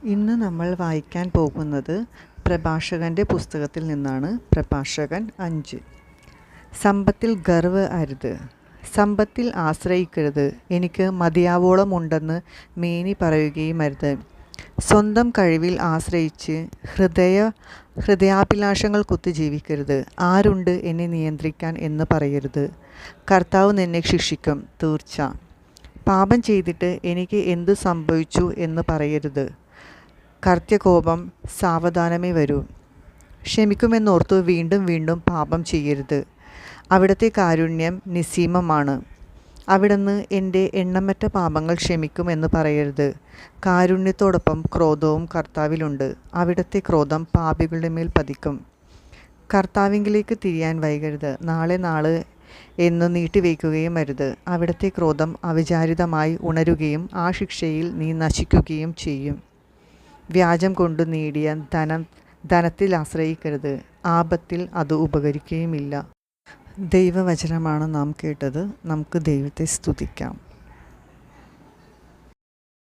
ഇന്ന് നമ്മൾ വായിക്കാൻ പോകുന്നത് പ്രഭാഷകൻ്റെ പുസ്തകത്തിൽ നിന്നാണ്. പ്രഭാഷകൻ 5. സമ്പത്തിൽ ഗർവ് അരുത്, സമ്പത്തിൽ ആശ്രയിക്കരുത്, എനിക്ക് മതിയാവോളമുണ്ടെന്ന് മേനി പറയുകയും അരുത്. സ്വന്തം കഴിവിൽ ആശ്രയിച്ച് ഹൃദയാഭിലാഷങ്ങൾ കുത്തി ജീവിക്കരുത്. ആരുണ്ട് എന്നെ നിയന്ത്രിക്കാൻ എന്ന് പറയരുത്. കർത്താവ് നിന്നെ ശിക്ഷിക്കും, തീർച്ച. പാപം ചെയ്തിട്ട് എനിക്ക് എന്തു സംഭവിച്ചു എന്ന് പറയരുത്. കർത്യകോപം സാവധാനമേ വരൂ. ക്ഷമിക്കുമെന്നോർത്തു വീണ്ടും വീണ്ടും പാപം ചെയ്യരുത്. അവിടുത്തെ കാരുണ്യം നിസ്സീമമാണ്. അവിടുന്ന് എൻ്റെ എണ്ണമറ്റ പാപങ്ങൾ ക്ഷമിക്കുമെന്ന് പറയരുത്. കാരുണ്യത്തോടൊപ്പം ക്രോധവും കർത്താവിലുണ്ട്. അവിടുത്തെ ക്രോധം പാപികളുടെ മേൽ പതിക്കും. കർത്താവിങ്കിലേക്ക് തിരിയാൻ വൈകരുത്. നാളെ എന്ന് നീട്ടിവെക്കുകയും അരുത്. അവിടുത്തെ ക്രോധം അവിചാരിതമായി ഉണരുകയും ആ ശിക്ഷയിൽ നീ നശിക്കുകയും ചെയ്യും. വ്യാജം കൊണ്ട് നേടിയ ധനത്തിൽ ആശ്രയിക്കരുത്. ആപത്തിൽ അത് ഉപകരിക്കുകയുമില്ല. ദൈവവചനമാണ് നാം കേട്ടത്. നമുക്ക് ദൈവത്തെ സ്തുതിക്കാം.